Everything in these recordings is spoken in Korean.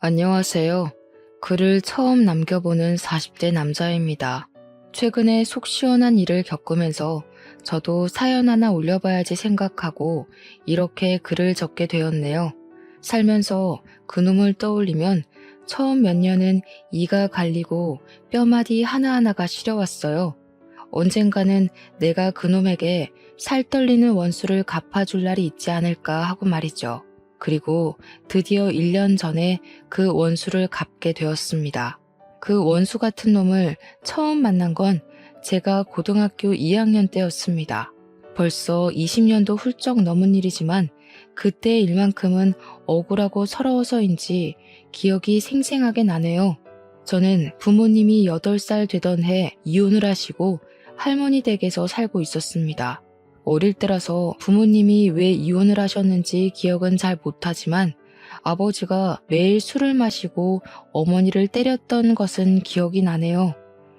안녕하세요. 글을 처음 남겨보는 40대 남자입니다. 최근에 속 시원한 일을 겪으면서 저도 사연 하나 올려봐야지 생각하고 이렇게 글을 적게 되었네요. 살면서 그놈을 떠올리면 처음 몇 년은 이가 갈리고 뼈마디 하나하나가 시려왔어요. 언젠가는 내가 그놈에게 살떨리는 원수를 갚아줄 날이 있지 않을까 하고 말이죠. 그리고 드디어 1년 전에 그 원수를 갚게 되었습니다. 그 원수 같은 놈을 처음 만난 건 제가 고등학교 2학년 때였습니다. 벌써 20년도 훌쩍 넘은 일이지만 그때 일만큼은 억울하고 서러워서인지 기억이 생생하게 나네요. 저는 부모님이 8살 되던 해 이혼을 하시고 할머니 댁에서 살고 있었습니다. 어릴 때라서 부모님이 왜 이혼을 하셨는지 기억은 잘 못하지만 아버지가 매일 술을 마시고 어머니를 때렸던 것은 기억이 나네요.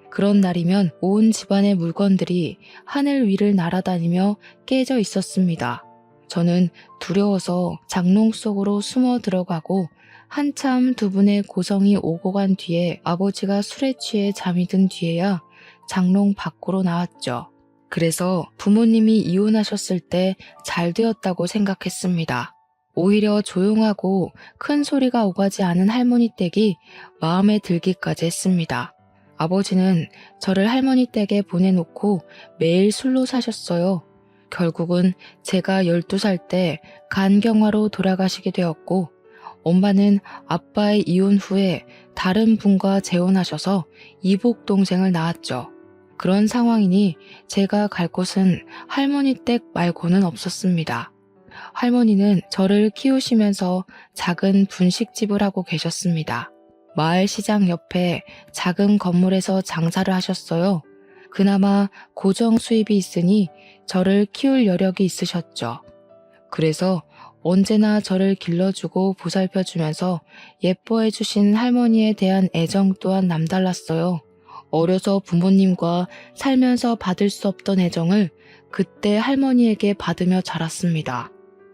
그런 날이면 온 집안의 물건들이 하늘 위를 날아다니며 깨져 있었습니다. 저는 두려워서 장롱 속으로 숨어 들어가고 한참 두 분의 고성이 오고 간 뒤에 아버지가 술에 취해 잠이 든 뒤에야 장롱 밖으로 나왔죠. 그래서 부모님이 이혼하셨을 때 잘 되었다고 생각했습니다. 오히려 조용하고 큰 소리가 오가지 않은 할머니 댁이 마음에 들기까지 했습니다. 아버지는 저를 할머니 댁에 보내놓고 매일 술로 사셨어요. 결국은 제가 12살 때 간경화로 돌아가시게 되었고 엄마는 아빠의 이혼 후에 다른 분과 재혼하셔서 이복 동생을 낳았죠. 그런 상황이니 제가 갈 곳은 할머니 댁 말고는 없었습니다. 할머니는 저를 키우시면서 작은 분식집을 하고 계셨습니다. 마을 시장 옆에 작은 건물에서 장사를 하셨어요. 그나마 고정 수입이 있으니 저를 키울 여력이 있으셨죠. 그래서 언제나 저를 길러주고 보살펴주면서 예뻐해 주신 할머니에 대한 애정 또한 남달랐어요. 어려서 부모님과 살면서 받을 수 없던 애정을 그때 할머니에게 받으며 자랐습니다.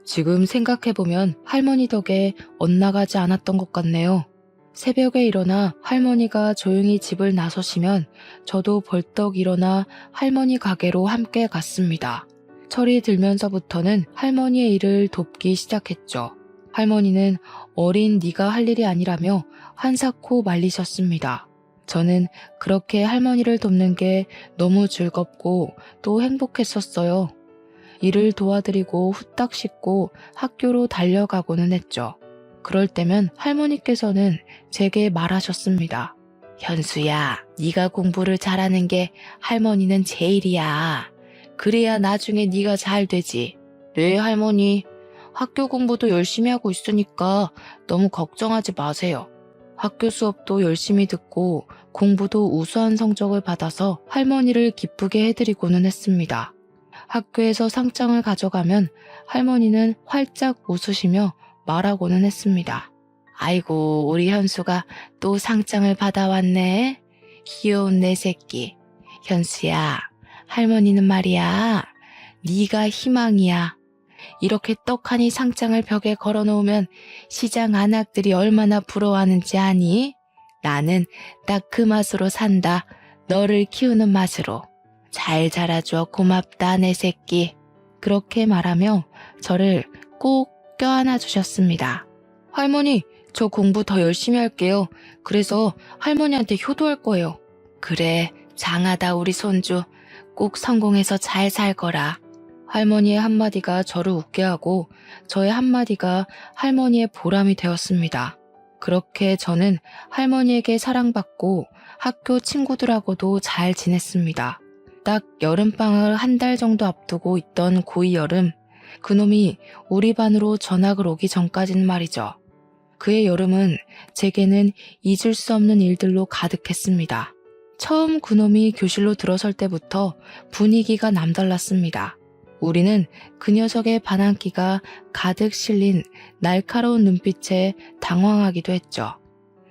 지금 생각해보면 할머니 덕에 엇나가지 않았던 것 같네요. 새벽에 일어나 할머니가 조용히 집을 나서시면 저도 벌떡 일어나 할머니 가게로 함께 갔습니다. 철이 들면서부터는 할머니의 일을 돕기 시작했죠. 할머니는 어린 네가 할 일이 아니라며 한사코 말리셨습니다. 저는 그렇게 할머니를 돕는 게 너무 즐겁고 또 행복했었어요. 일을 도와드리고 후딱 씻고 학교로 달려가고는 했죠. 그럴 때면 할머니께서는 제게 말하셨습니다. 현수야, 네가 공부를 잘하는 게 할머니는 제일이야. 그래야 나중에 네가 잘 되지. 네, 할머니. 학교 공부도 열심히 하고 있으니까 너무 걱정하지 마세요. 학교 수업도 열심히 듣고 공부도 우수한 성적을 받아서 할머니를 기쁘게 해드리고는 했습니다. 학교에서 상장을 가져가면 할머니는 활짝 웃으시며 말하고는 했습니다. 아이고, 우리 현수가 또 상장을 받아왔네. 귀여운 내 새끼. 현수야, 할머니는 말이야. 네가 희망이야. 이렇게 떡하니 상장을 벽에 걸어놓으면 시장 안악들이 얼마나 부러워하는지 아니? 나는 딱 그 맛으로 산다. 너를 키우는 맛으로. 잘 자라줘. 고맙다 내 새끼. 그렇게 말하며 저를 꼭 껴안아 주셨습니다. 할머니, 저 공부 더 열심히 할게요. 그래서 할머니한테 효도할 거예요. 그래, 장하다 우리 손주. 꼭 성공해서 잘 살 거라. 할머니의 한마디가 저를 웃게 하고 저의 한마디가 할머니의 보람이 되었습니다. 그렇게 저는 할머니에게 사랑받고 학교 친구들하고도 잘 지냈습니다. 딱 여름방학을 한 달 정도 앞두고 있던 고2 여름, 그놈이 우리 반으로 전학을 오기 전까지는 말이죠. 그의 여름은 제게는 잊을 수 없는 일들로 가득했습니다. 처음 그놈이 교실로 들어설 때부터 분위기가 남달랐습니다. 우리는 그 녀석의 반항기가 가득 실린 날카로운 눈빛에 당황하기도 했죠.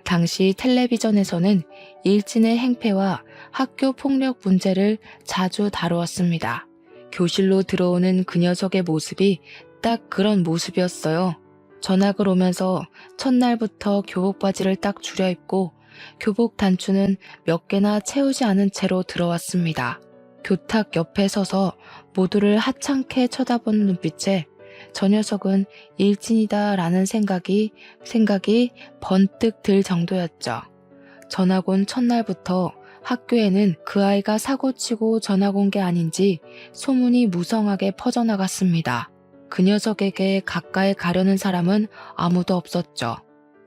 당시 텔레비전에서는 일진의 행패와 학교 폭력 문제를 자주 다루었습니다. 교실로 들어오는 그 녀석의 모습이 딱 그런 모습이었어요. 전학을 오면서 첫날부터 교복 바지를 딱 줄여 입고 교복 단추는 몇 개나 채우지 않은 채로 들어왔습니다. 교탁 옆에 서서 모두를 하찮게 쳐다보는 눈빛에 저 녀석은 일진이다라는 생각이 번뜩 들 정도였죠. 전학 온 첫날부터 학교에는 그 아이가 사고치고 전학 온 게 아닌지 소문이 무성하게 퍼져나갔습니다. 그 녀석에게 가까이 가려는 사람은 아무도 없었죠.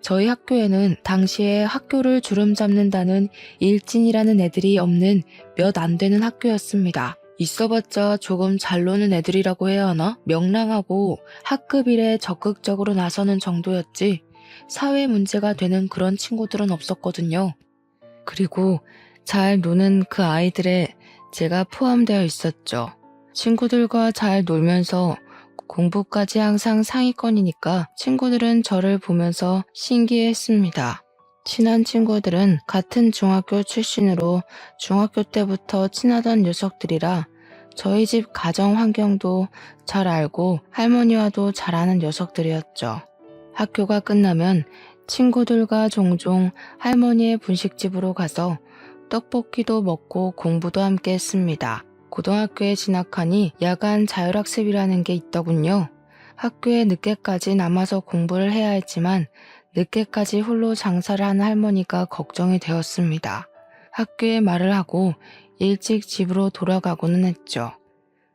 저희 학교에는 당시에 학교를 주름잡는다는 일진이라는 애들이 없는 몇 안 되는 학교였습니다. 있어봤자 조금 잘 노는 애들이라고 해야 하나? 명랑하고 학급 일에 적극적으로 나서는 정도였지 사회 문제가 되는 그런 친구들은 없었거든요. 그리고 잘 노는 그 아이들에 제가 포함되어 있었죠. 친구들과 잘 놀면서 공부까지 항상 상위권이니까 친구들은 저를 보면서 신기해했습니다. 친한 친구들은 같은 중학교 출신으로 중학교 때부터 친하던 녀석들이라 저희 집 가정 환경도 잘 알고 할머니와도 잘 아는 녀석들이었죠. 학교가 끝나면 친구들과 종종 할머니의 분식집으로 가서 떡볶이도 먹고 공부도 함께 했습니다. 고등학교에 진학하니 야간 자율학습이라는 게 있더군요. 학교에 늦게까지 남아서 공부를 해야 했지만 늦게까지 홀로 장사를 하는 할머니가 걱정이 되었습니다. 학교에 말을 하고 일찍 집으로 돌아가고는 했죠.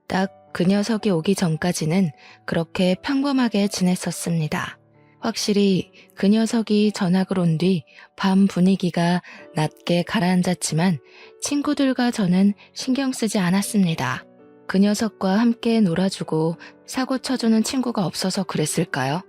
딱 그 녀석이 오기 전까지는 그렇게 평범하게 지냈었습니다. 확실히 그 녀석이 전학을 온 뒤 밤 분위기가 낮게 가라앉았지만 친구들과 저는 신경 쓰지 않았습니다. 그 녀석과 함께 놀아주고 사고 쳐주는 친구가 없어서 그랬을까요?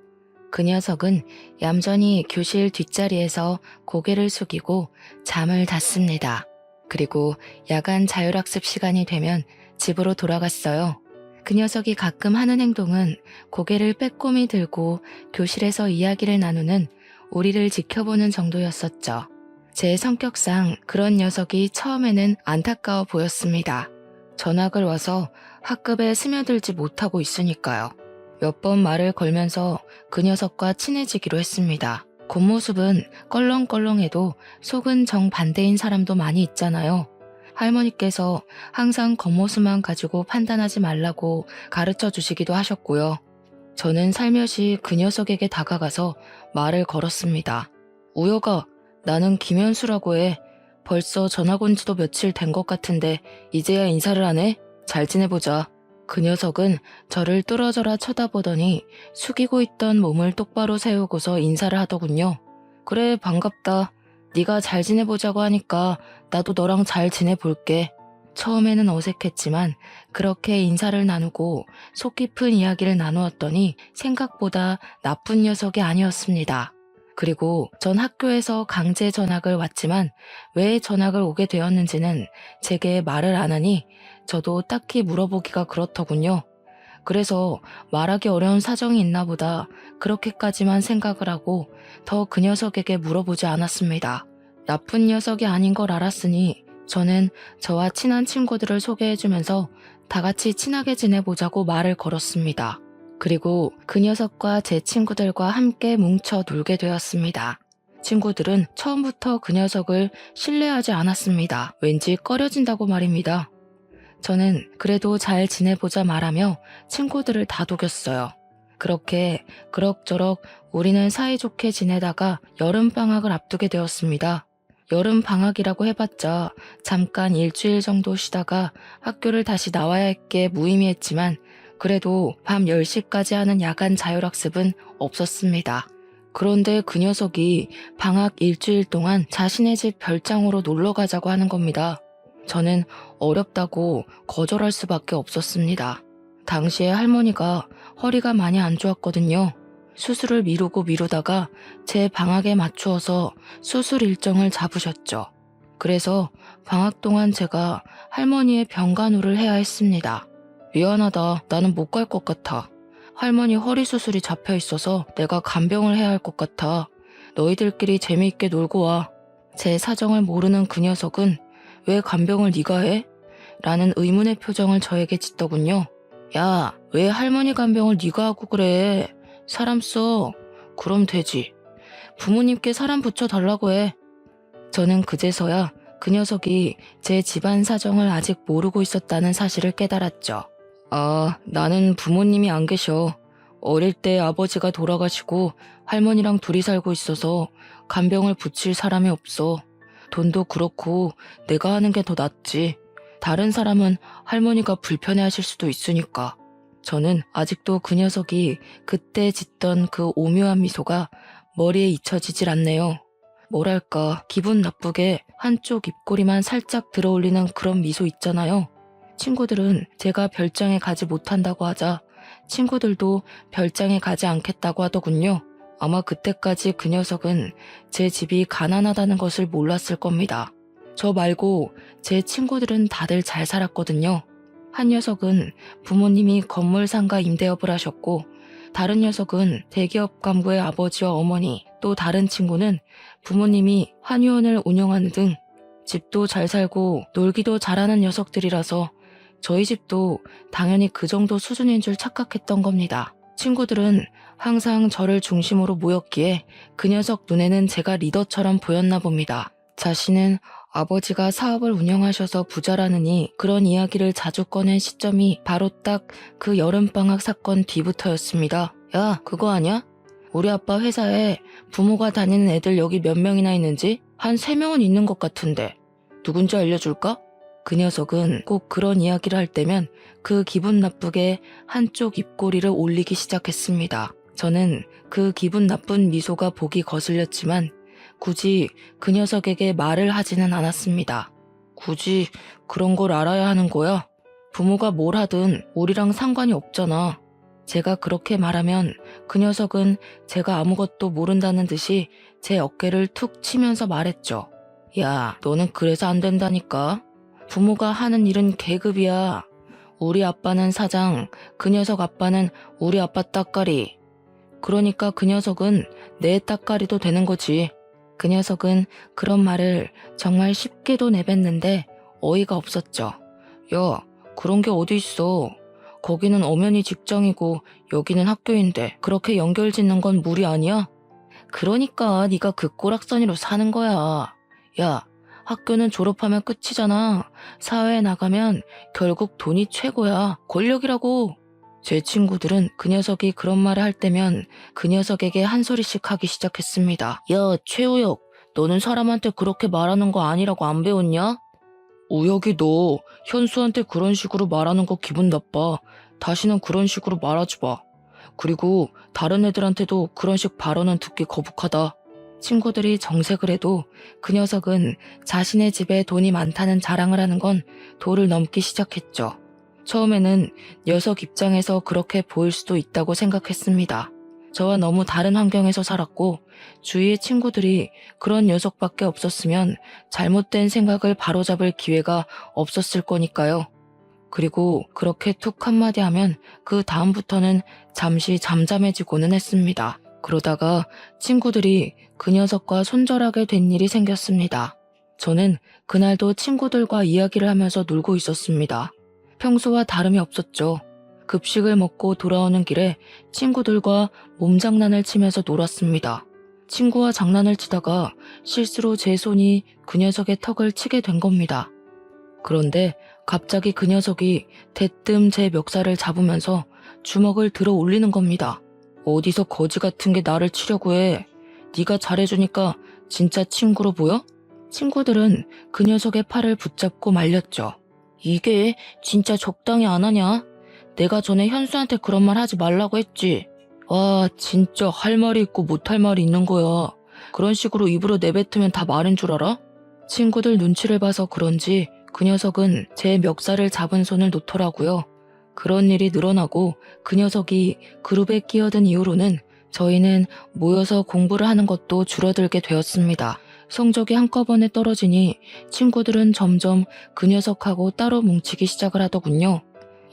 그 녀석은 얌전히 교실 뒷자리에서 고개를 숙이고 잠을 잤습니다. 그리고 야간 자율학습 시간이 되면 집으로 돌아갔어요. 그 녀석이 가끔 하는 행동은 고개를 빼꼼히 들고 교실에서 이야기를 나누는 우리를 지켜보는 정도였었죠. 제 성격상 그런 녀석이 처음에는 안타까워 보였습니다. 전학을 와서 학급에 스며들지 못하고 있으니까요. 몇 번 말을 걸면서 그 녀석과 친해지기로 했습니다. 겉모습은 껄렁껄렁해도 속은 정반대인 사람도 많이 있잖아요. 할머니께서 항상 겉모습만 가지고 판단하지 말라고 가르쳐 주시기도 하셨고요. 저는 살며시 그 녀석에게 다가가서 말을 걸었습니다. 우여가, 나는 김현수라고 해. 벌써 전학 온 지도 며칠 된 것 같은데 이제야 인사를 하네? 잘 지내보자. 그 녀석은 저를 뚫어져라 쳐다보더니 숙이고 있던 몸을 똑바로 세우고서 인사를 하더군요. 그래, 반갑다. 네가 잘 지내보자고 하니까 나도 너랑 잘 지내볼게. 처음에는 어색했지만 그렇게 인사를 나누고 속 깊은 이야기를 나누었더니 생각보다 나쁜 녀석이 아니었습니다. 그리고 전 학교에서 강제 전학을 왔지만 왜 전학을 오게 되었는지는 제게 말을 안 하니 저도 딱히 물어보기가 그렇더군요. 그래서 말하기 어려운 사정이 있나 보다 그렇게까지만 생각을 하고 더 그 녀석에게 물어보지 않았습니다. 나쁜 녀석이 아닌 걸 알았으니 저는 저와 친한 친구들을 소개해주면서 다 같이 친하게 지내보자고 말을 걸었습니다. 그리고 그 녀석과 제 친구들과 함께 뭉쳐 놀게 되었습니다. 친구들은 처음부터 그 녀석을 신뢰하지 않았습니다. 왠지 꺼려진다고 말입니다. 저는 그래도 잘 지내보자 말하며 친구들을 다독였어요. 그렇게 그럭저럭 우리는 사이좋게 지내다가 여름방학을 앞두게 되었습니다. 여름방학이라고 해봤자 잠깐 일주일 정도 쉬다가 학교를 다시 나와야 할 게 무의미했지만 그래도 밤 10시까지 하는 야간 자율학습은 없었습니다. 그런데 그 녀석이 방학 일주일 동안 자신의 집 별장으로 놀러 가자고 하는 겁니다. 저는 어렵다고 거절할 수밖에 없었습니다. 당시에 할머니가 허리가 많이 안 좋았거든요. 수술을 미루다가 제 방학에 맞추어서 수술 일정을 잡으셨죠. 그래서 방학 동안 제가 할머니의 병간호를 해야 했습니다. 미안하다. 나는 못 갈 것 같아. 할머니 허리 수술이 잡혀 있어서 내가 간병을 해야 할 것 같아. 너희들끼리 재미있게 놀고 와. 제 사정을 모르는 그 녀석은 왜 간병을 네가 해? 라는 의문의 표정을 저에게 짓더군요. 야, 왜 할머니 간병을 네가 하고 그래? 사람 써. 그럼 되지. 부모님께 사람 붙여달라고 해. 저는 그제서야 그 녀석이 제 집안 사정을 아직 모르고 있었다는 사실을 깨달았죠. 아, 나는 부모님이 안 계셔. 어릴 때 아버지가 돌아가시고 할머니랑 둘이 살고 있어서 간병을 붙일 사람이 없어. 돈도 그렇고 내가 하는 게 더 낫지. 다른 사람은 할머니가 불편해하실 수도 있으니까. 저는 아직도 그 녀석이 그때 짓던 그 오묘한 미소가 머리에 잊혀지질 않네요. 뭐랄까, 기분 나쁘게 한쪽 입꼬리만 살짝 들어올리는 그런 미소 있잖아요. 친구들은 제가 별장에 가지 못한다고 하자 친구들도 별장에 가지 않겠다고 하더군요. 아마 그때까지 그 녀석은 제 집이 가난하다는 것을 몰랐을 겁니다. 저 말고 제 친구들은 다들 잘 살았거든요. 한 녀석은 부모님이 건물 상가 임대업을 하셨고, 다른 녀석은 대기업 간부의 아버지와 어머니, 또 다른 친구는 부모님이 한의원을 운영하는 등 집도 잘 살고 놀기도 잘하는 녀석들이라서 저희 집도 당연히 그 정도 수준인 줄 착각했던 겁니다. 친구들은 항상 저를 중심으로 모였기에 그 녀석 눈에는 제가 리더처럼 보였나 봅니다. 자신은 아버지가 사업을 운영하셔서 부자라느니 그런 이야기를 자주 꺼낸 시점이 바로 딱 그 여름방학 사건 뒤부터였습니다. 야, 그거 아냐? 우리 아빠 회사에 부모가 다니는 애들 여기 몇 명이나 있는지 한 3명은 있는 것 같은데 누군지 알려줄까? 그 녀석은 꼭 그런 이야기를 할 때면 그 기분 나쁘게 한쪽 입꼬리를 올리기 시작했습니다. 저는 그 기분 나쁜 미소가 보기 거슬렸지만 굳이 그 녀석에게 말을 하지는 않았습니다. 굳이 그런 걸 알아야 하는 거야? 부모가 뭘 하든 우리랑 상관이 없잖아. 제가 그렇게 말하면 그 녀석은 제가 아무것도 모른다는 듯이 제 어깨를 툭 치면서 말했죠. 야, 너는 그래서 안 된다니까. 부모가 하는 일은 계급이야. 우리 아빠는 사장, 그 녀석 아빠는 우리 아빠 따까리. 그러니까 그 녀석은 내 따까리도 되는 거지. 그 녀석은 그런 말을 정말 쉽게도 내뱉는데 어이가 없었죠. 야, 그런 게 어디 있어. 거기는 엄연히 직장이고 여기는 학교인데 그렇게 연결짓는 건 무리 아니야? 그러니까 네가 그 꼬락서니로 사는 거야. 야, 학교는 졸업하면 끝이잖아. 사회에 나가면 결국 돈이 최고야. 권력이라고. 제 친구들은 그 녀석이 그런 말을 할 때면 그 녀석에게 한 소리씩 하기 시작했습니다. 야, 최우혁, 너는 사람한테 그렇게 말하는 거 아니라고 안 배웠냐? 우혁이 너 현수한테 그런 식으로 말하는 거 기분 나빠. 다시는 그런 식으로 말하지 마. 그리고 다른 애들한테도 그런 식 발언은 듣기 거북하다. 친구들이 정색을 해도 그 녀석은 자신의 집에 돈이 많다는 자랑을 하는 건 도를 넘기 시작했죠. 처음에는 녀석 입장에서 그렇게 보일 수도 있다고 생각했습니다. 저와 너무 다른 환경에서 살았고 주위의 친구들이 그런 녀석밖에 없었으면 잘못된 생각을 바로잡을 기회가 없었을 거니까요. 그리고 그렇게 툭 한마디 하면 그 다음부터는 잠시 잠잠해지고는 했습니다. 그러다가 친구들이 그 녀석과 손절하게 된 일이 생겼습니다. 저는 그날도 친구들과 이야기를 하면서 놀고 있었습니다. 평소와 다름이 없었죠. 급식을 먹고 돌아오는 길에 친구들과 몸장난을 치면서 놀았습니다. 친구와 장난을 치다가 실수로 제 손이 그 녀석의 턱을 치게 된 겁니다. 그런데 갑자기 그 녀석이 대뜸 제 멱살을 잡으면서 주먹을 들어 올리는 겁니다. 어디서 거지 같은 게 나를 치려고 해. 네가 잘해주니까 진짜 친구로 보여? 친구들은 그 녀석의 팔을 붙잡고 말렸죠. 이게 진짜 적당히 안 하냐? 내가 전에 현수한테 그런 말 하지 말라고 했지. 와, 진짜 할 말이 있고 못할 말이 있는 거야. 그런 식으로 입으로 내뱉으면 다 말인 줄 알아? 친구들 눈치를 봐서 그런지 그 녀석은 제 멱살을 잡은 손을 놓더라고요. 그런 일이 늘어나고 그 녀석이 그룹에 끼어든 이후로는 저희는 모여서 공부를 하는 것도 줄어들게 되었습니다. 성적이 한꺼번에 떨어지니 친구들은 점점 그 녀석하고 따로 뭉치기 시작을 하더군요.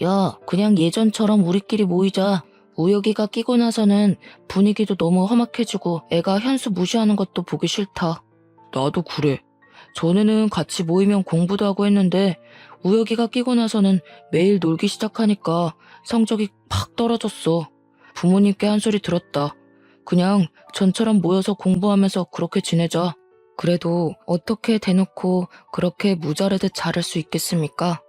야, 그냥 예전처럼 우리끼리 모이자. 우혁이가 끼고 나서는 분위기도 너무 험악해지고 애가 현수 무시하는 것도 보기 싫다. 나도 그래. 전에는 같이 모이면 공부도 하고 했는데 우혁이가 끼고 나서는 매일 놀기 시작하니까 성적이 팍 떨어졌어. 부모님께 한 소리 들었다. 그냥 전처럼 모여서 공부하면서 그렇게 지내자. 그래도 어떻게 대놓고 그렇게 무자르듯 자를 수 있겠습니까?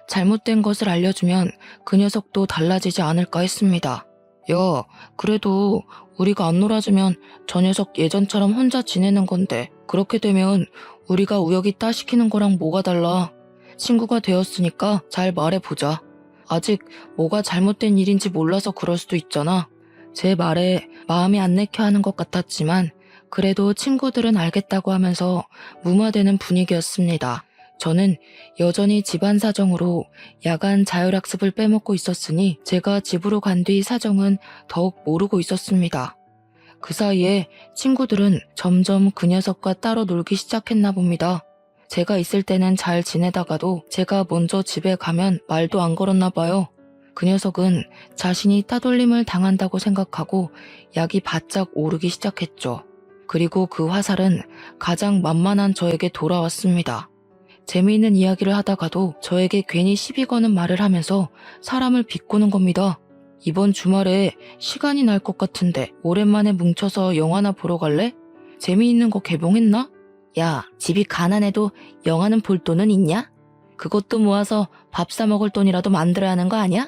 잘못된 것을 알려주면 그 녀석도 달라지지 않을까 했습니다. 야, 그래도 우리가 안 놀아주면 저 녀석 예전처럼 혼자 지내는 건데 그렇게 되면 우리가 우혁이 따시키는 거랑 뭐가 달라? 친구가 되었으니까 잘 말해보자. 아직 뭐가 잘못된 일인지 몰라서 그럴 수도 있잖아. 제 말에 마음이 안 내켜 하는 것 같았지만 그래도 친구들은 알겠다고 하면서 무마되는 분위기였습니다. 저는 여전히 집안 사정으로 야간 자율학습을 빼먹고 있었으니 제가 집으로 간 뒤 사정은 더욱 모르고 있었습니다. 그 사이에 친구들은 점점 그 녀석과 따로 놀기 시작했나 봅니다. 제가 있을 때는 잘 지내다가도 제가 먼저 집에 가면 말도 안 걸었나 봐요. 그 녀석은 자신이 따돌림을 당한다고 생각하고 약이 바짝 오르기 시작했죠. 그리고 그 화살은 가장 만만한 저에게 돌아왔습니다. 재미있는 이야기를 하다가도 저에게 괜히 시비 거는 말을 하면서 사람을 비꼬는 겁니다. 이번 주말에 시간이 날 것 같은데 오랜만에 뭉쳐서 영화나 보러 갈래? 재미있는 거 개봉했나? 야, 집이 가난해도 영화는 볼 돈은 있냐? 그것도 모아서 밥 사 먹을 돈이라도 만들어야 하는 거 아니야?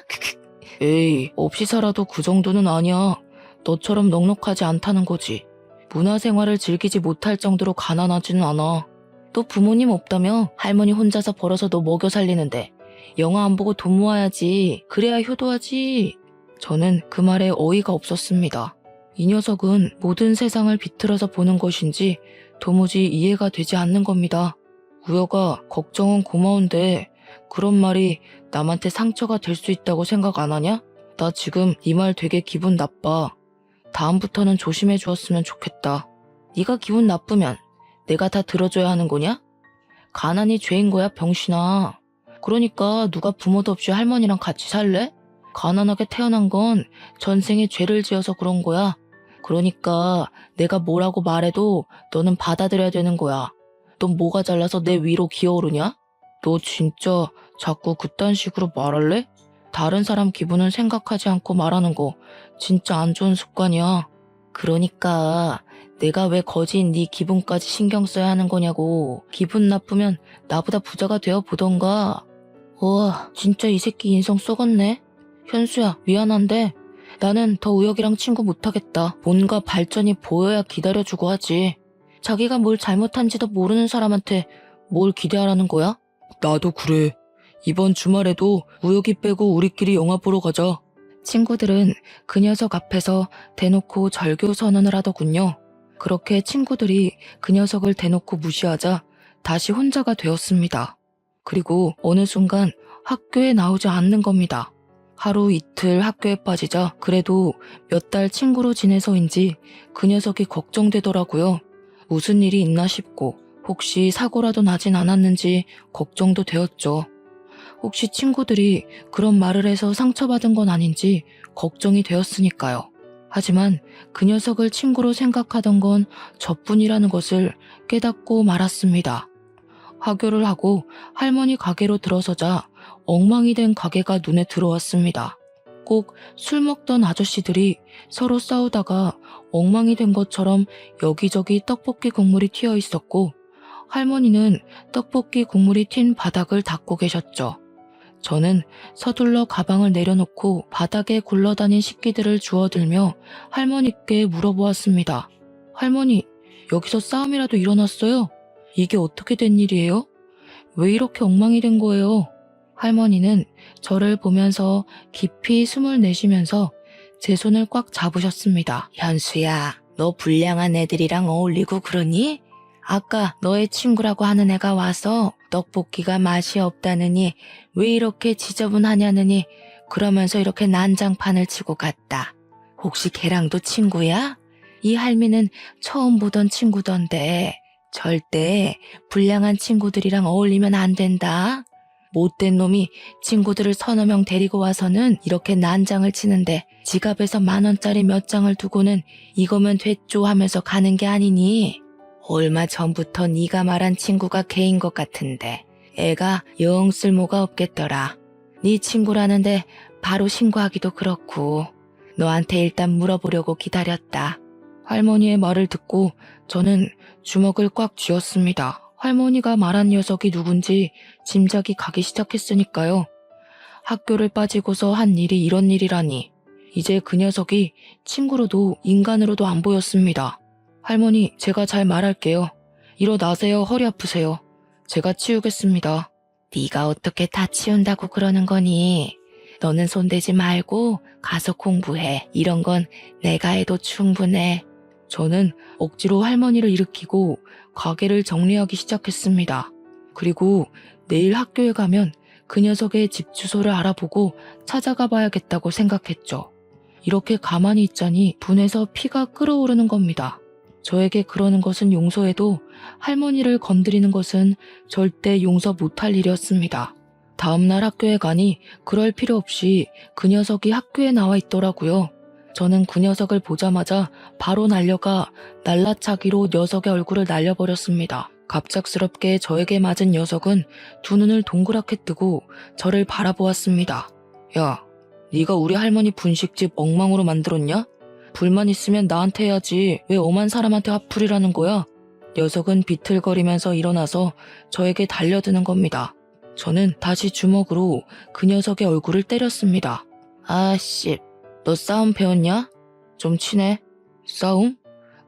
에이, 없이 살아도 그 정도는 아니야. 너처럼 넉넉하지 않다는 거지. 문화생활을 즐기지 못할 정도로 가난하지는 않아. 또 부모님 없다며 할머니 혼자서 벌어서 너 먹여 살리는데 영화 안 보고 돈 모아야지. 그래야 효도하지. 저는 그 말에 어이가 없었습니다. 이 녀석은 모든 세상을 비틀어서 보는 것인지 도무지 이해가 되지 않는 겁니다. 우여가 걱정은 고마운데 그런 말이 남한테 상처가 될 수 있다고 생각 안 하냐? 나 지금 이 말 되게 기분 나빠. 다음부터는 조심해 주었으면 좋겠다. 네가 기분 나쁘면 내가 다 들어줘야 하는 거냐? 가난이 죄인 거야, 병신아. 그러니까 누가 부모도 없이 할머니랑 같이 살래? 가난하게 태어난 건 전생에 죄를 지어서 그런 거야. 그러니까 내가 뭐라고 말해도 너는 받아들여야 되는 거야. 넌 뭐가 잘나서 내 위로 기어오르냐? 너 진짜 자꾸 그딴 식으로 말할래? 다른 사람 기분은 생각하지 않고 말하는 거 진짜 안 좋은 습관이야. 그러니까 내가 왜 거지인 네 기분까지 신경 써야 하는 거냐고. 기분 나쁘면 나보다 부자가 되어 보던가. 우와, 진짜 이 새끼 인성 썩었네. 현수야, 미안한데 나는 더 우혁이랑 친구 못하겠다. 뭔가 발전이 보여야 기다려주고 하지. 자기가 뭘 잘못한지도 모르는 사람한테 뭘 기대하라는 거야? 나도 그래. 이번 주말에도 우혁이 빼고 우리끼리 영화 보러 가자. 친구들은 그 녀석 앞에서 대놓고 절교 선언을 하더군요. 그렇게 친구들이 그 녀석을 대놓고 무시하자 다시 혼자가 되었습니다. 그리고 어느 순간 학교에 나오지 않는 겁니다. 하루 이틀 학교에 빠지자 그래도 몇 달 친구로 지내서인지 그 녀석이 걱정되더라고요. 무슨 일이 있나 싶고 혹시 사고라도 나진 않았는지 걱정도 되었죠. 혹시 친구들이 그런 말을 해서 상처받은 건 아닌지 걱정이 되었으니까요. 하지만 그 녀석을 친구로 생각하던 건 저뿐이라는 것을 깨닫고 말았습니다. 하교를 하고 할머니 가게로 들어서자 엉망이 된 가게가 눈에 들어왔습니다. 꼭 술 먹던 아저씨들이 서로 싸우다가 엉망이 된 것처럼 여기저기 떡볶이 국물이 튀어 있었고 할머니는 떡볶이 국물이 튄 바닥을 닦고 계셨죠. 저는 서둘러 가방을 내려놓고 바닥에 굴러다닌 식기들을 주워들며 할머니께 물어보았습니다. 할머니, 여기서 싸움이라도 일어났어요? 이게 어떻게 된 일이에요? 왜 이렇게 엉망이 된 거예요? 할머니는 저를 보면서 깊이 숨을 내쉬면서 제 손을 꽉 잡으셨습니다. 현수야, 너 불량한 애들이랑 어울리고 그러니? 아까 너의 친구라고 하는 애가 와서 떡볶이가 맛이 없다느니 왜 이렇게 지저분하냐느니 그러면서 이렇게 난장판을 치고 갔다. 혹시 걔랑도 친구야? 이 할미는 처음 보던 친구던데 절대 불량한 친구들이랑 어울리면 안 된다. 못된 놈이 친구들을 서너 명 데리고 와서는 이렇게 난장을 치는데 지갑에서 10,000원짜리 몇 장을 두고는 이거면 됐죠 하면서 가는 게 아니니? 얼마 전부터 네가 말한 친구가 걔인 것 같은데 애가 영 쓸모가 없겠더라. 네 친구라는데 바로 신고하기도 그렇고 너한테 일단 물어보려고 기다렸다. 할머니의 말을 듣고 저는 주먹을 꽉 쥐었습니다. 할머니가 말한 녀석이 누군지 짐작이 가기 시작했으니까요. 학교를 빠지고서 한 일이 이런 일이라니. 이제 그 녀석이 친구로도 인간으로도 안 보였습니다. 할머니, 제가 잘 말할게요. 일어나세요. 허리 아프세요. 제가 치우겠습니다. 네가 어떻게 다 치운다고 그러는 거니? 너는 손대지 말고 가서 공부해. 이런 건 내가 해도 충분해. 저는 억지로 할머니를 일으키고 가게를 정리하기 시작했습니다. 그리고 내일 학교에 가면 그 녀석의 집 주소를 알아보고 찾아가 봐야겠다고 생각했죠. 이렇게 가만히 있자니 분에서 피가 끓어오르는 겁니다. 저에게 그러는 것은 용서해도 할머니를 건드리는 것은 절대 용서 못할 일이었습니다. 다음날 학교에 가니 그럴 필요 없이 그 녀석이 학교에 나와 있더라고요. 저는 그 녀석을 보자마자 바로 날려가 날라차기로 녀석의 얼굴을 날려버렸습니다. 갑작스럽게 저에게 맞은 녀석은 두 눈을 동그랗게 뜨고 저를 바라보았습니다. 야, 네가 우리 할머니 분식집 엉망으로 만들었냐? 불만 있으면 나한테 해야지 왜 엄한 사람한테 화풀이라는 거야? 녀석은 비틀거리면서 일어나서 저에게 달려드는 겁니다. 저는 다시 주먹으로 그 녀석의 얼굴을 때렸습니다. 아씨, 너 싸움 배웠냐? 좀 치네. 싸움?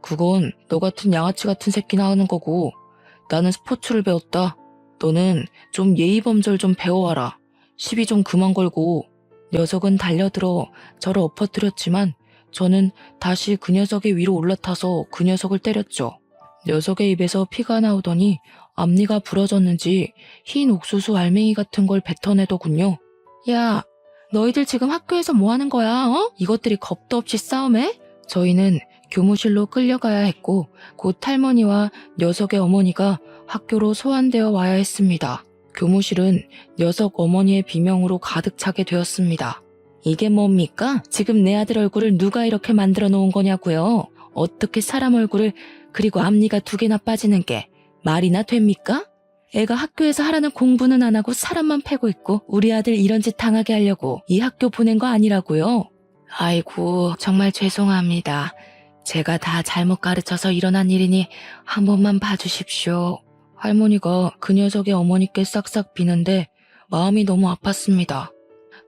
그건 너 같은 양아치 같은 새끼나 하는 거고 나는 스포츠를 배웠다. 너는 좀 예의범절 좀 배워와라. 시비 좀 그만 걸고. 녀석은 달려들어 저를 엎어뜨렸지만 저는 다시 그 녀석의 위로 올라타서 그 녀석을 때렸죠. 녀석의 입에서 피가 나오더니 앞니가 부러졌는지 흰 옥수수 알맹이 같은 걸 뱉어내더군요. 야, 너희들 지금 학교에서 뭐 하는 거야? 어? 이것들이 겁도 없이 싸움해? 저희는 교무실로 끌려가야 했고 곧 할머니와 녀석의 어머니가 학교로 소환되어 와야 했습니다. 교무실은 녀석 어머니의 비명으로 가득 차게 되었습니다. 이게 뭡니까? 지금 내 아들 얼굴을 누가 이렇게 만들어 놓은 거냐고요? 어떻게 사람 얼굴을 그리고 앞니가 2개나 빠지는 게 말이나 됩니까? 애가 학교에서 하라는 공부는 안 하고 사람만 패고 있고 우리 아들 이런 짓 당하게 하려고 이 학교 보낸 거 아니라고요? 아이고, 정말 죄송합니다. 제가 다 잘못 가르쳐서 일어난 일이니 한 번만 봐주십시오. 할머니가 그 녀석의 어머니께 싹싹 비는데 마음이 너무 아팠습니다.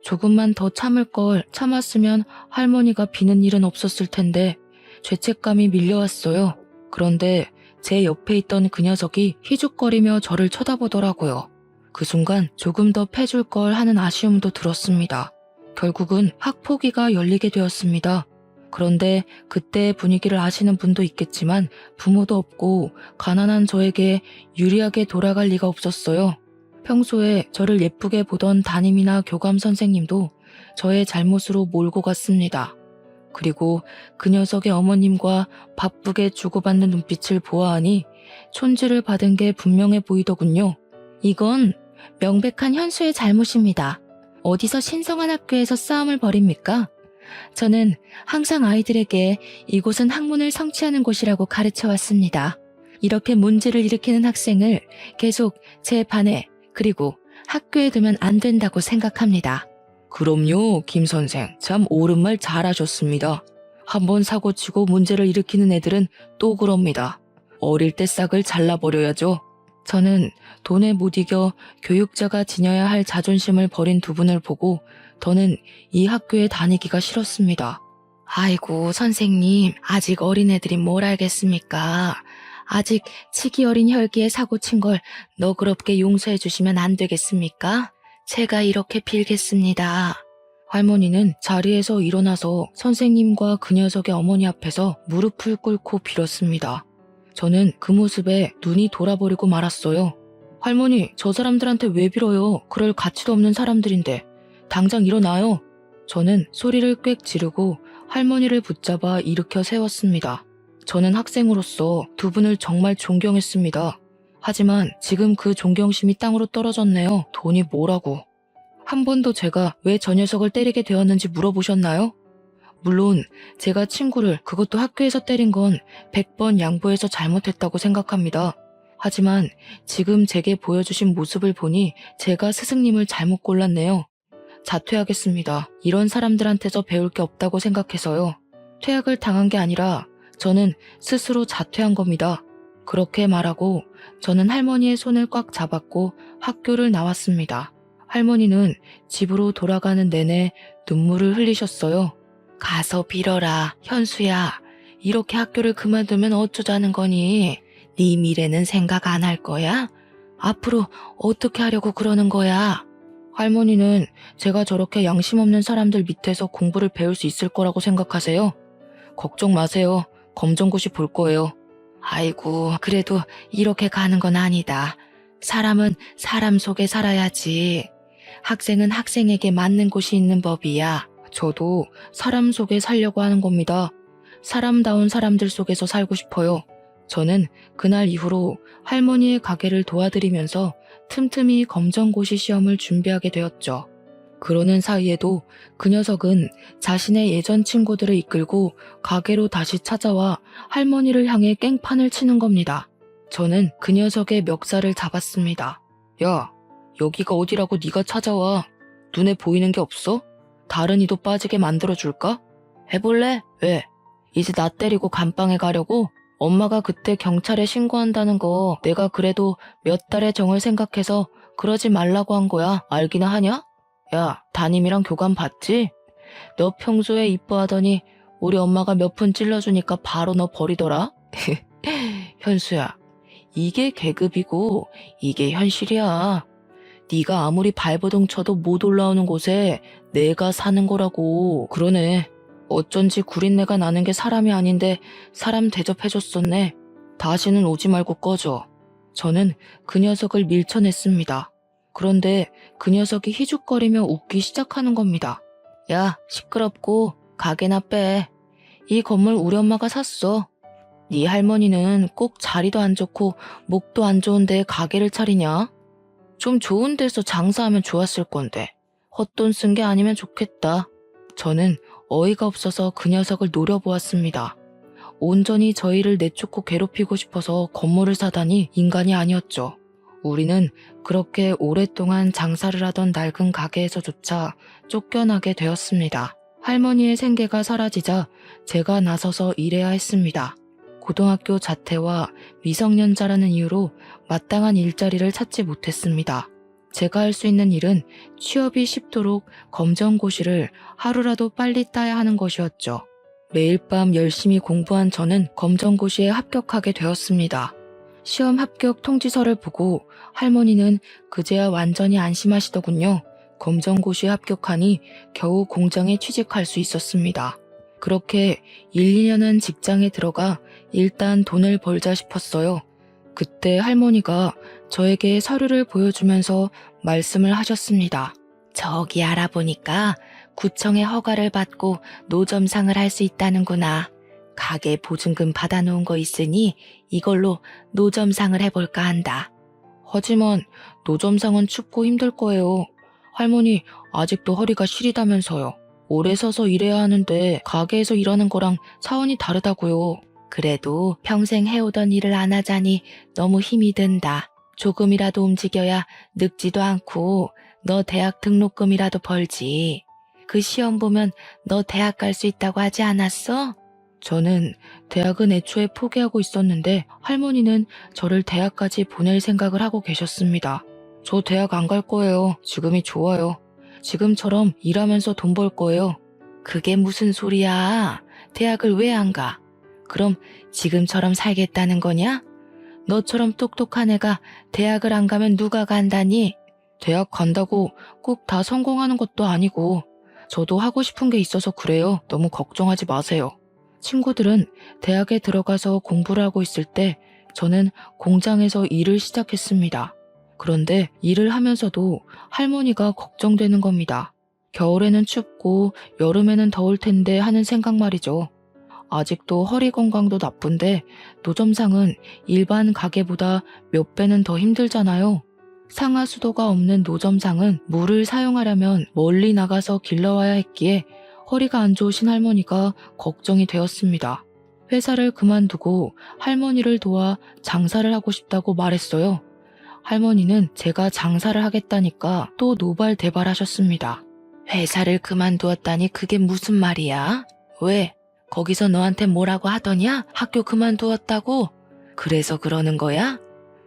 조금만 더 참을 걸 참았으면 할머니가 비는 일은 없었을 텐데 죄책감이 밀려왔어요. 그런데 제 옆에 있던 그 녀석이 희죽거리며 저를 쳐다보더라고요. 그 순간 조금 더 패줄 걸 하는 아쉬움도 들었습니다. 결국은 학폭위가 열리게 되었습니다. 그런데 그때의 분위기를 아시는 분도 있겠지만 부모도 없고 가난한 저에게 유리하게 돌아갈 리가 없었어요. 평소에 저를 예쁘게 보던 담임이나 교감 선생님도 저의 잘못으로 몰고 갔습니다. 그리고 그 녀석의 어머님과 바쁘게 주고받는 눈빛을 보아하니 촌지를 받은 게 분명해 보이더군요. 이건 명백한 현수의 잘못입니다. 어디서 신성한 학교에서 싸움을 벌입니까? 저는 항상 아이들에게 이곳은 학문을 성취하는 곳이라고 가르쳐왔습니다. 이렇게 문제를 일으키는 학생을 계속 제 반에 그리고 학교에 두면 안 된다고 생각합니다. 그럼요, 김 선생. 참 옳은 말 잘하셨습니다. 한번 사고치고 문제를 일으키는 애들은 또 그럽니다. 어릴 때 싹을 잘라버려야죠. 저는 돈에 못 이겨 교육자가 지녀야 할 자존심을 버린 두 분을 보고 더는 이 학교에 다니기가 싫었습니다. 아이고, 선생님, 아직 어린애들이 뭘 알겠습니까? 아직 치기 어린 혈기에 사고친 걸 너그럽게 용서해 주시면 안 되겠습니까? 제가 이렇게 빌겠습니다. 할머니는 자리에서 일어나서 선생님과 그 녀석의 어머니 앞에서 무릎을 꿇고 빌었습니다. 저는 그 모습에 눈이 돌아버리고 말았어요. 할머니, 저 사람들한테 왜 빌어요? 그럴 가치도 없는 사람들인데. 당장 일어나요. 저는 소리를 꽥 지르고 할머니를 붙잡아 일으켜 세웠습니다. 저는 학생으로서 두 분을 정말 존경했습니다. 하지만 지금 그 존경심이 땅으로 떨어졌네요. 돈이 뭐라고. 한 번도 제가 왜 저 녀석을 때리게 되었는지 물어보셨나요? 물론 제가 친구를 그것도 학교에서 때린 건 100번 양보해서 잘못했다고 생각합니다. 하지만 지금 제게 보여주신 모습을 보니 제가 스승님을 잘못 골랐네요. 자퇴하겠습니다. 이런 사람들한테서 배울 게 없다고 생각해서요. 퇴학을 당한 게 아니라 저는 스스로 자퇴한 겁니다. 그렇게 말하고 저는 할머니의 손을 꽉 잡았고 학교를 나왔습니다. 할머니는 집으로 돌아가는 내내 눈물을 흘리셨어요. 가서 빌어라, 현수야. 이렇게 학교를 그만두면 어쩌자는 거니? 네 미래는 생각 안 할 거야? 앞으로 어떻게 하려고 그러는 거야? 할머니는 제가 저렇게 양심 없는 사람들 밑에서 공부를 배울 수 있을 거라고 생각하세요? 걱정 마세요. 검정고시 볼 거예요. 아이고, 그래도 이렇게 가는 건 아니다. 사람은 사람 속에 살아야지. 학생은 학생에게 맞는 곳이 있는 법이야. 저도 사람 속에 살려고 하는 겁니다. 사람다운 사람들 속에서 살고 싶어요. 저는 그날 이후로 할머니의 가게를 도와드리면서 틈틈이 검정고시 시험을 준비하게 되었죠. 그러는 사이에도 그 녀석은 자신의 예전 친구들을 이끌고 가게로 다시 찾아와 할머니를 향해 깽판을 치는 겁니다. 저는 그 녀석의 멱살을 잡았습니다. 야, 여기가 어디라고 네가 찾아와. 눈에 보이는 게 없어? 다른 이도 빠지게 만들어줄까? 해볼래? 왜? 이제 나 때리고 감방에 가려고? 엄마가 그때 경찰에 신고한다는 거 내가 그래도 몇 달의 정을 생각해서 그러지 말라고 한 거야. 알기나 하냐? 야, 담임이랑 교감 봤지? 너 평소에 이뻐하더니 우리 엄마가 몇 푼 찔러주니까 바로 너 버리더라? 현수야, 이게 계급이고 이게 현실이야. 네가 아무리 발버둥 쳐도 못 올라오는 곳에 내가 사는 거라고. 그러네. 어쩐지 구린내가 나는 게 사람이 아닌데 사람 대접해줬었네. 다시는 오지 말고 꺼져. 저는 그 녀석을 밀쳐냈습니다. 그런데 그 녀석이 희죽거리며 웃기 시작하는 겁니다. 야, 시끄럽고 가게나 빼. 이 건물 우리 엄마가 샀어. 네 할머니는 꼭 자리도 안 좋고 목도 안 좋은데 가게를 차리냐? 좀 좋은 데서 장사하면 좋았을 건데 헛돈 쓴 게 아니면 좋겠다. 저는 어이가 없어서 그 녀석을 노려보았습니다. 온전히 저희를 내쫓고 괴롭히고 싶어서 건물을 사다니 인간이 아니었죠. 우리는 그렇게 오랫동안 장사를 하던 낡은 가게에서조차 쫓겨나게 되었습니다. 할머니의 생계가 사라지자 제가 나서서 일해야 했습니다. 고등학교 자퇴와 미성년자라는 이유로 마땅한 일자리를 찾지 못했습니다. 제가 할 수 있는 일은 취업이 쉽도록 검정고시를 하루라도 빨리 따야 하는 것이었죠. 매일 밤 열심히 공부한 저는 검정고시에 합격하게 되었습니다. 시험 합격 통지서를 보고 할머니는 그제야 완전히 안심하시더군요. 검정고시에 합격하니 겨우 공장에 취직할 수 있었습니다. 그렇게 1, 2년은 직장에 들어가 일단 돈을 벌자 싶었어요. 그때 할머니가 저에게 서류를 보여주면서 말씀을 하셨습니다. 저기 알아보니까 구청의 허가를 받고 노점상을 할 수 있다는구나. 가게 보증금 받아놓은 거 있으니 이걸로 노점상을 해볼까 한다. 하지만 노점상은 춥고 힘들 거예요. 할머니 아직도 허리가 시리다면서요. 오래 서서 일해야 하는데 가게에서 일하는 거랑 차원이 다르다고요. 그래도 평생 해오던 일을 안 하자니 너무 힘이 든다. 조금이라도 움직여야 늙지도 않고 너 대학 등록금이라도 벌지. 그 시험 보면 너 대학 갈 수 있다고 하지 않았어? 저는 대학은 애초에 포기하고 있었는데 할머니는 저를 대학까지 보낼 생각을 하고 계셨습니다. 저 대학 안 갈 거예요. 지금이 좋아요. 지금처럼 일하면서 돈 벌 거예요. 그게 무슨 소리야? 대학을 왜 안 가? 그럼 지금처럼 살겠다는 거냐? 너처럼 똑똑한 애가 대학을 안 가면 누가 간다니? 대학 간다고 꼭 다 성공하는 것도 아니고 저도 하고 싶은 게 있어서 그래요. 너무 걱정하지 마세요. 친구들은 대학에 들어가서 공부를 하고 있을 때 저는 공장에서 일을 시작했습니다. 그런데 일을 하면서도 할머니가 걱정되는 겁니다. 겨울에는 춥고 여름에는 더울 텐데 하는 생각 말이죠. 아직도 허리 건강도 나쁜데 노점상은 일반 가게보다 몇 배는 더 힘들잖아요. 상하수도가 없는 노점상은 물을 사용하려면 멀리 나가서 길러와야 했기에 허리가 안 좋으신 할머니가 걱정이 되었습니다. 회사를 그만두고 할머니를 도와 장사를 하고 싶다고 말했어요. 할머니는 제가 장사를 하겠다니까 또 노발대발하셨습니다. 회사를 그만두었다니 그게 무슨 말이야? 왜? 거기서 너한테 뭐라고 하더냐? 학교 그만두었다고? 그래서 그러는 거야?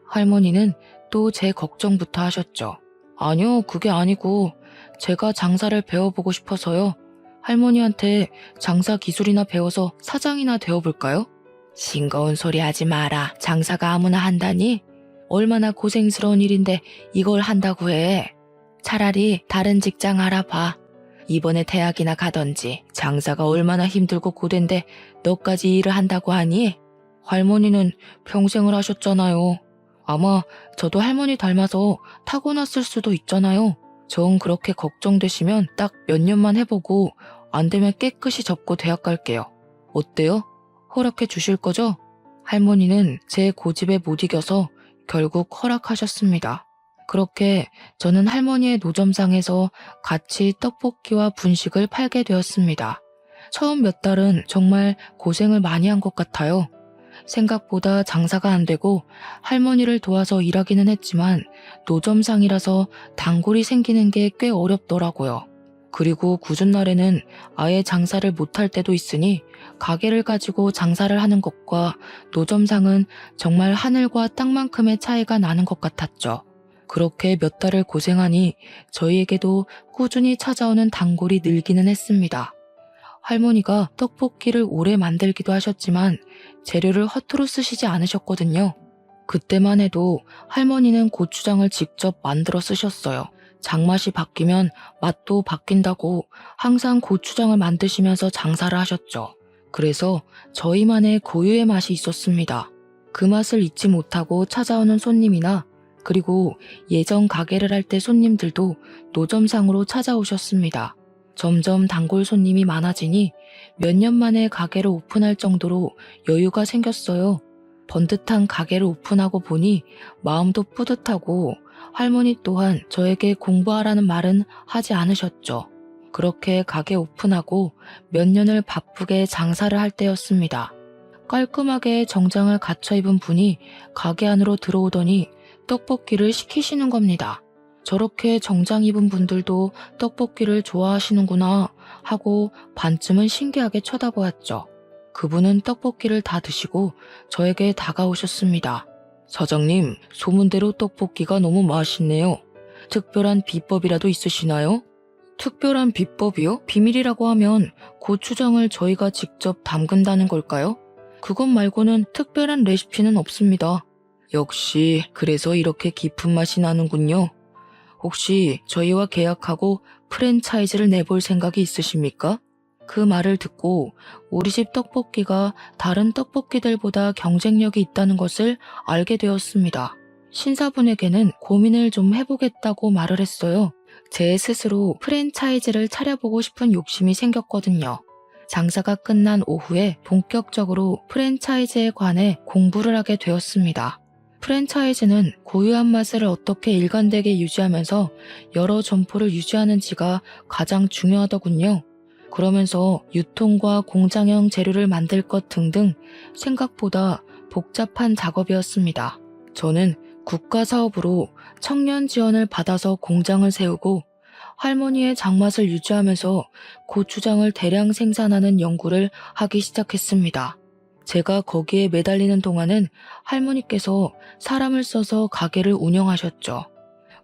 할머니는 또 제 걱정부터 하셨죠. 아니요, 그게 아니고 제가 장사를 배워보고 싶어서요. 할머니한테 장사 기술이나 배워서 사장이나 되어볼까요? 싱거운 소리 하지 마라. 장사가 아무나 한다니? 얼마나 고생스러운 일인데 이걸 한다고 해. 차라리 다른 직장 알아봐. 이번에 대학이나 가던지. 장사가 얼마나 힘들고 고된데 너까지 일을 한다고 하니? 할머니는 평생을 하셨잖아요. 아마 저도 할머니 닮아서 타고났을 수도 있잖아요. 정 그렇게 걱정되시면 딱 몇 년만 해보고 안 되면 깨끗이 접고 대학 갈게요. 어때요? 허락해 주실 거죠? 할머니는 제 고집에 못 이겨서 결국 허락하셨습니다. 그렇게 저는 할머니의 노점상에서 같이 떡볶이와 분식을 팔게 되었습니다. 처음 몇 달은 정말 고생을 많이 한 것 같아요. 생각보다 장사가 안 되고 할머니를 도와서 일하기는 했지만 노점상이라서 단골이 생기는 게 꽤 어렵더라고요. 그리고 굳은 날에는 아예 장사를 못할 때도 있으니 가게를 가지고 장사를 하는 것과 노점상은 정말 하늘과 땅만큼의 차이가 나는 것 같았죠. 그렇게 몇 달을 고생하니 저희에게도 꾸준히 찾아오는 단골이 늘기는 했습니다. 할머니가 떡볶이를 오래 만들기도 하셨지만 재료를 허투루 쓰시지 않으셨거든요. 그때만 해도 할머니는 고추장을 직접 만들어 쓰셨어요. 장맛이 바뀌면 맛도 바뀐다고 항상 고추장을 만드시면서 장사를 하셨죠. 그래서 저희만의 고유의 맛이 있었습니다. 그 맛을 잊지 못하고 찾아오는 손님이나 그리고 예전 가게를 할 때 손님들도 노점상으로 찾아오셨습니다. 점점 단골 손님이 많아지니 몇 년 만에 가게를 오픈할 정도로 여유가 생겼어요. 번듯한 가게를 오픈하고 보니 마음도 뿌듯하고 할머니 또한 저에게 공부하라는 말은 하지 않으셨죠. 그렇게 가게 오픈하고 몇 년을 바쁘게 장사를 할 때였습니다. 깔끔하게 정장을 갖춰 입은 분이 가게 안으로 들어오더니 떡볶이를 시키시는 겁니다. 저렇게 정장 입은 분들도 떡볶이를 좋아하시는구나 하고 반쯤은 신기하게 쳐다보았죠. 그분은 떡볶이를 다 드시고 저에게 다가오셨습니다. 사장님, 소문대로 떡볶이가 너무 맛있네요. 특별한 비법이라도 있으시나요? 특별한 비법이요? 비밀이라고 하면 고추장을 저희가 직접 담근다는 걸까요? 그것 말고는 특별한 레시피는 없습니다. 역시 그래서 이렇게 깊은 맛이 나는군요. 혹시 저희와 계약하고 프랜차이즈를 내볼 생각이 있으십니까? 그 말을 듣고 우리 집 떡볶이가 다른 떡볶이들보다 경쟁력이 있다는 것을 알게 되었습니다. 신사분에게는 고민을 좀 해보겠다고 말을 했어요. 제 스스로 프랜차이즈를 차려보고 싶은 욕심이 생겼거든요. 장사가 끝난 오후에 본격적으로 프랜차이즈에 관해 공부를 하게 되었습니다. 프랜차이즈는 고유한 맛을 어떻게 일관되게 유지하면서 여러 점포를 유지하는지가 가장 중요하더군요. 그러면서 유통과 공장형 재료를 만들 것 등등 생각보다 복잡한 작업이었습니다. 저는 국가 사업으로 청년 지원을 받아서 공장을 세우고 할머니의 장맛을 유지하면서 고추장을 대량 생산하는 연구를 하기 시작했습니다. 제가 거기에 매달리는 동안은 할머니께서 사람을 써서 가게를 운영하셨죠.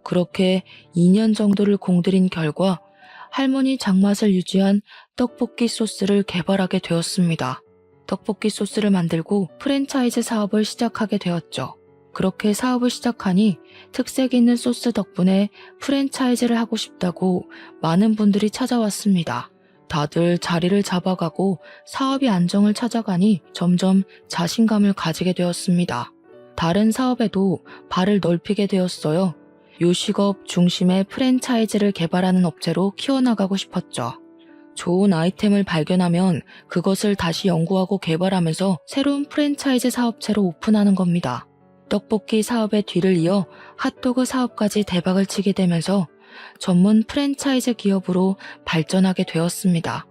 그렇게 2년 정도를 공들인 결과 할머니 장맛을 유지한 떡볶이 소스를 개발하게 되었습니다. 떡볶이 소스를 만들고 프랜차이즈 사업을 시작하게 되었죠. 그렇게 사업을 시작하니 특색 있는 소스 덕분에 프랜차이즈를 하고 싶다고 많은 분들이 찾아왔습니다. 다들 자리를 잡아가고 사업이 안정을 찾아가니 점점 자신감을 가지게 되었습니다. 다른 사업에도 발을 넓히게 되었어요. 요식업 중심의 프랜차이즈를 개발하는 업체로 키워나가고 싶었죠. 좋은 아이템을 발견하면 그것을 다시 연구하고 개발하면서 새로운 프랜차이즈 사업체로 오픈하는 겁니다. 떡볶이 사업의 뒤를 이어 핫도그 사업까지 대박을 치게 되면서 전문 프랜차이즈 기업으로 발전하게 되었습니다.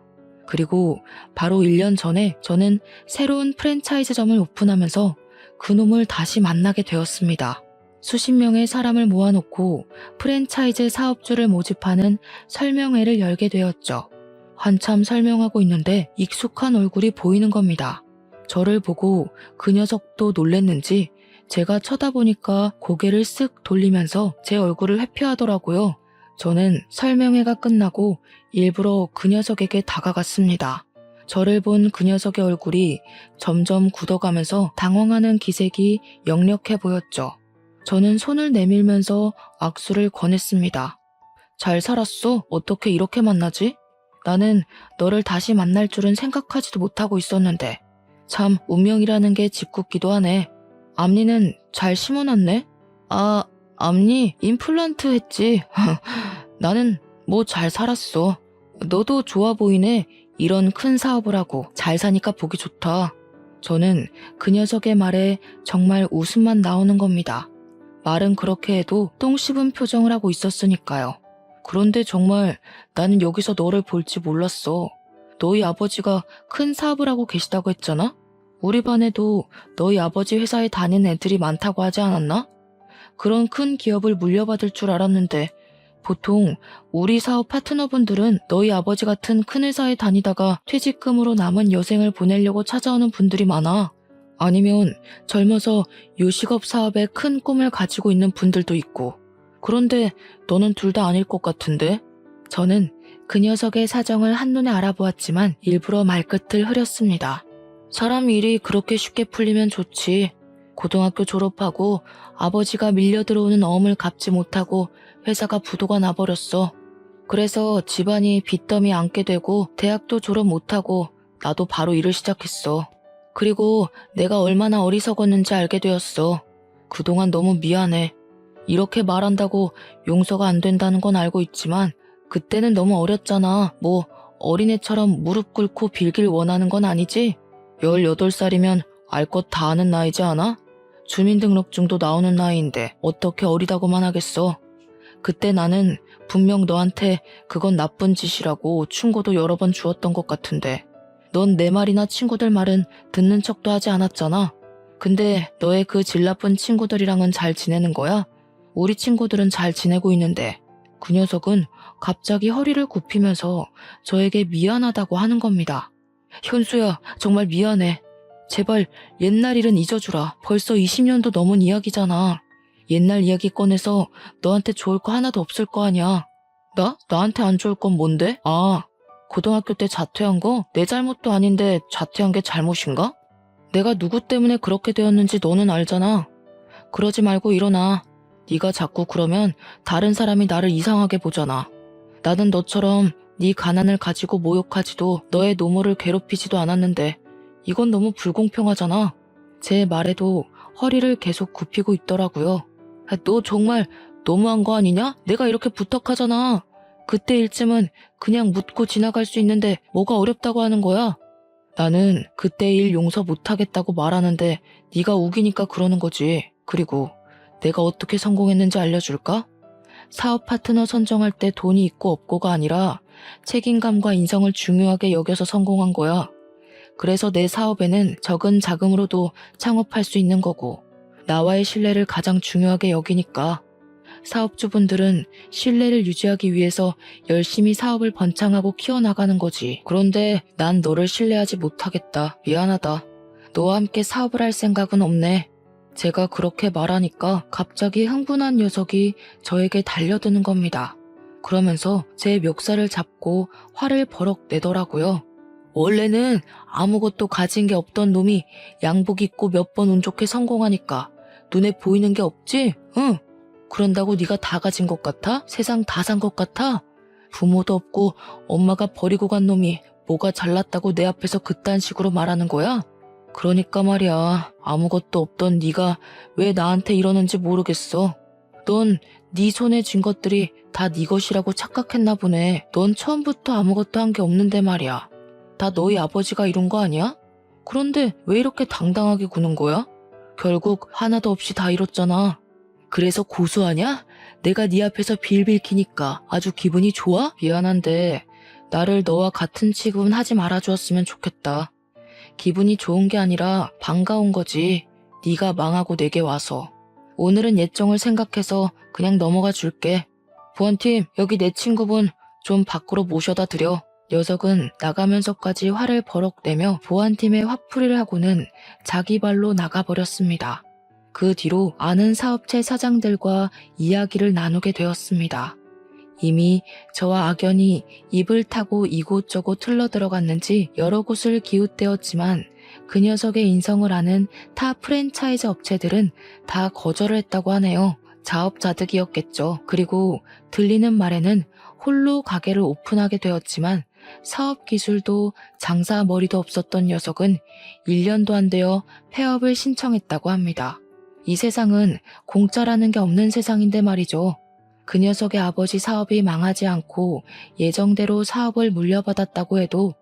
그리고 바로 1년 전에 저는 새로운 프랜차이즈점을 오픈하면서 그놈을 다시 만나게 되었습니다. 수십 명의 사람을 모아놓고 프랜차이즈 사업주를 모집하는 설명회를 열게 되었죠. 한참 설명하고 있는데 익숙한 얼굴이 보이는 겁니다. 저를 보고 그 녀석도 놀랬는지 제가 쳐다보니까 고개를 쓱 돌리면서 제 얼굴을 회피하더라고요. 저는 설명회가 끝나고 일부러 그 녀석에게 다가갔습니다. 저를 본 그 녀석의 얼굴이 점점 굳어가면서 당황하는 기색이 역력해 보였죠. 저는 손을 내밀면서 악수를 권했습니다. 잘 살았어? 어떻게 이렇게 만나지? 나는 너를 다시 만날 줄은 생각하지도 못하고 있었는데. 참 운명이라는 게 짓궂기도 하네. 앞니는 잘 심어놨네? 아, 앞니 임플란트 했지. 나는 뭐 잘 살았어. 너도 좋아 보이네. 이런 큰 사업을 하고 잘 사니까 보기 좋다. 저는 그 녀석의 말에 정말 웃음만 나오는 겁니다. 말은 그렇게 해도 똥 씹은 표정을 하고 있었으니까요. 그런데 정말 나는 여기서 너를 볼지 몰랐어. 너희 아버지가 큰 사업을 하고 계시다고 했잖아? 우리 반에도 너희 아버지 회사에 다니는 애들이 많다고 하지 않았나? 그런 큰 기업을 물려받을 줄 알았는데 보통 우리 사업 파트너분들은 너희 아버지 같은 큰 회사에 다니다가 퇴직금으로 남은 여생을 보내려고 찾아오는 분들이 많아. 아니면 젊어서 요식업 사업에 큰 꿈을 가지고 있는 분들도 있고. 그런데 너는 둘 다 아닐 것 같은데? 저는 그 녀석의 사정을 한눈에 알아보았지만 일부러 말끝을 흐렸습니다. 사람 일이 그렇게 쉽게 풀리면 좋지. 고등학교 졸업하고 아버지가 밀려 들어오는 어음을 갚지 못하고 회사가 부도가 나버렸어. 그래서 집안이 빚더미 안게 되고 대학도 졸업 못하고 나도 바로 일을 시작했어. 그리고 내가 얼마나 어리석었는지 알게 되었어. 그동안 너무 미안해. 이렇게 말한다고 용서가 안 된다는 건 알고 있지만 그때는 너무 어렸잖아. 뭐 어린애처럼 무릎 꿇고 빌길 원하는 건 아니지? 18살이면 알 것 다 아는 나이지 않아? 주민등록증도 나오는 나이인데 어떻게 어리다고만 하겠어. 그때 나는 분명 너한테 그건 나쁜 짓이라고 충고도 여러 번 주었던 것 같은데 넌 내 말이나 친구들 말은 듣는 척도 하지 않았잖아. 근데 너의 그 질 나쁜 친구들이랑은 잘 지내는 거야? 우리 친구들은 잘 지내고 있는데 그 녀석은 갑자기 허리를 굽히면서 저에게 미안하다고 하는 겁니다. 현수야, 정말 미안해. 제발 옛날 일은 잊어주라. 벌써 20년도 넘은 이야기잖아. 옛날 이야기 꺼내서 너한테 좋을 거 하나도 없을 거 아니야. 나한테 안 좋을 건 뭔데? 아, 고등학교 때 자퇴한 거? 내 잘못도 아닌데 자퇴한 게 잘못인가? 내가 누구 때문에 그렇게 되었는지 너는 알잖아. 그러지 말고 일어나. 네가 자꾸 그러면 다른 사람이 나를 이상하게 보잖아. 나는 너처럼 네 가난을 가지고 모욕하지도 너의 노모를 괴롭히지도 않았는데 이건 너무 불공평하잖아. 제 말에도 허리를 계속 굽히고 있더라고요. 너 정말 너무한 거 아니냐? 내가 이렇게 부탁하잖아. 그때 일쯤은 그냥 묻고 지나갈 수 있는데 뭐가 어렵다고 하는 거야? 나는 그때 일 용서 못하겠다고 말하는데 네가 우기니까 그러는 거지. 그리고 내가 어떻게 성공했는지 알려줄까? 사업 파트너 선정할 때 돈이 있고 없고가 아니라 책임감과 인성을 중요하게 여겨서 성공한 거야. 그래서 내 사업에는 적은 자금으로도 창업할 수 있는 거고 나와의 신뢰를 가장 중요하게 여기니까 사업주분들은 신뢰를 유지하기 위해서 열심히 사업을 번창하고 키워나가는 거지. 그런데 난 너를 신뢰하지 못하겠다. 미안하다. 너와 함께 사업을 할 생각은 없네. 제가 그렇게 말하니까 갑자기 흥분한 녀석이 저에게 달려드는 겁니다. 그러면서 제 멱살을 잡고 화를 버럭 내더라고요. 원래는 아무것도 가진 게 없던 놈이 양복 입고 몇 번 운 좋게 성공하니까 눈에 보이는 게 없지? 응. 그런다고 네가 다 가진 것 같아? 세상 다 산 것 같아? 부모도 없고 엄마가 버리고 간 놈이 뭐가 잘났다고 내 앞에서 그딴 식으로 말하는 거야? 그러니까 말이야. 아무것도 없던 네가 왜 나한테 이러는지 모르겠어. 넌 네 손에 쥔 것들이 다 네 것이라고 착각했나 보네. 넌 처음부터 아무것도 한 게 없는데 말이야. 다 너희 아버지가 이룬 거 아니야? 그런데 왜 이렇게 당당하게 구는 거야? 결국 하나도 없이 다 이뤘잖아. 그래서 고소하냐? 내가 네 앞에서 빌빌 키니까 아주 기분이 좋아? 미안한데 나를 너와 같은 취급은 하지 말아주었으면 좋겠다. 기분이 좋은 게 아니라 반가운 거지. 네가 망하고 내게 와서. 오늘은 예정을 생각해서 그냥 넘어가 줄게. 보안팀, 여기 내 친구분 좀 밖으로 모셔다 드려. 녀석은 나가면서까지 화를 버럭 내며 보안팀에 화풀이를 하고는 자기 발로 나가버렸습니다. 그 뒤로 아는 사업체 사장들과 이야기를 나누게 되었습니다. 이미 저와 악연이 입을 타고 이곳저곳 흘러들어갔는지 여러 곳을 기웃대었지만 그 녀석의 인성을 아는 타 프랜차이즈 업체들은 다 거절을 했다고 하네요. 자업자득이었겠죠. 그리고 들리는 말에는 홀로 가게를 오픈하게 되었지만 사업 기술도 장사 머리도 없었던 녀석은 1년도 안 되어 폐업을 신청했다고 합니다. 이 세상은 공짜라는 게 없는 세상인데 말이죠. 그 녀석의 아버지 사업이 망하지 않고 예정대로 사업을 물려받았다고 해도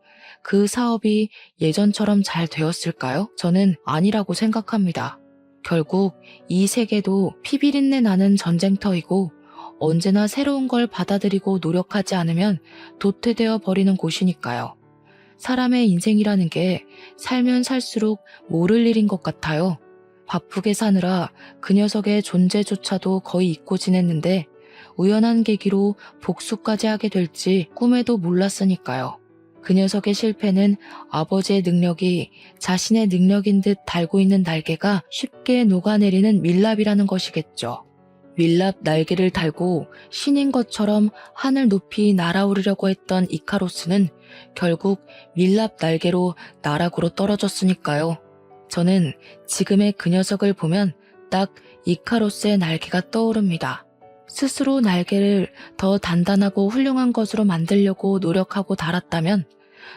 그 사업이 예전처럼 잘 되었을까요? 저는 아니라고 생각합니다. 결국 이 세계도 피비린내 나는 전쟁터이고 언제나 새로운 걸 받아들이고 노력하지 않으면 도태되어 버리는 곳이니까요. 사람의 인생이라는 게 살면 살수록 모를 일인 것 같아요. 바쁘게 사느라 그 녀석의 존재조차도 거의 잊고 지냈는데 우연한 계기로 복수까지 하게 될지 꿈에도 몰랐으니까요. 그 녀석의 실패는 아버지의 능력이 자신의 능력인 듯 달고 있는 날개가 쉽게 녹아내리는 밀랍이라는 것이겠죠. 밀랍 날개를 달고 신인 것처럼 하늘 높이 날아오르려고 했던 이카로스는 결국 밀랍 날개로 나락으로 떨어졌으니까요. 저는 지금의 그 녀석을 보면 딱 이카로스의 날개가 떠오릅니다. 스스로 날개를 더 단단하고 훌륭한 것으로 만들려고 노력하고 달았다면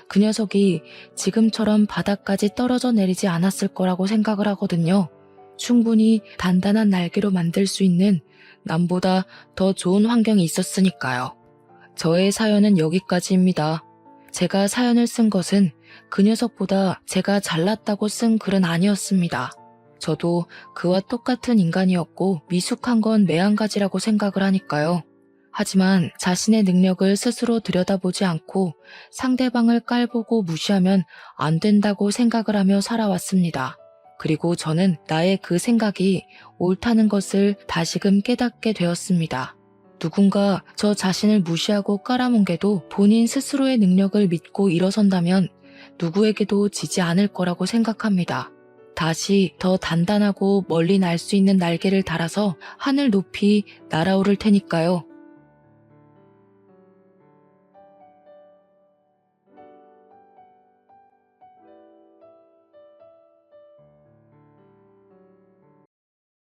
그 녀석이 지금처럼 바닥까지 떨어져 내리지 않았을 거라고 생각을 하거든요. 충분히 단단한 날개로 만들 수 있는 남보다 더 좋은 환경이 있었으니까요. 저의 사연은 여기까지입니다. 제가 사연을 쓴 것은 그 녀석보다 제가 잘났다고 쓴 글은 아니었습니다. 저도 그와 똑같은 인간이었고 미숙한 건 매한가지라고 생각을 하니까요. 하지만 자신의 능력을 스스로 들여다보지 않고 상대방을 깔보고 무시하면 안 된다고 생각을 하며 살아왔습니다. 그리고 저는 나의 그 생각이 옳다는 것을 다시금 깨닫게 되었습니다. 누군가 저 자신을 무시하고 깔아뭉개도 본인 스스로의 능력을 믿고 일어선다면 누구에게도 지지 않을 거라고 생각합니다. 다시 더 단단하고 멀리 날 수 있는 날개를 달아서 하늘 높이 날아오를 테니까요.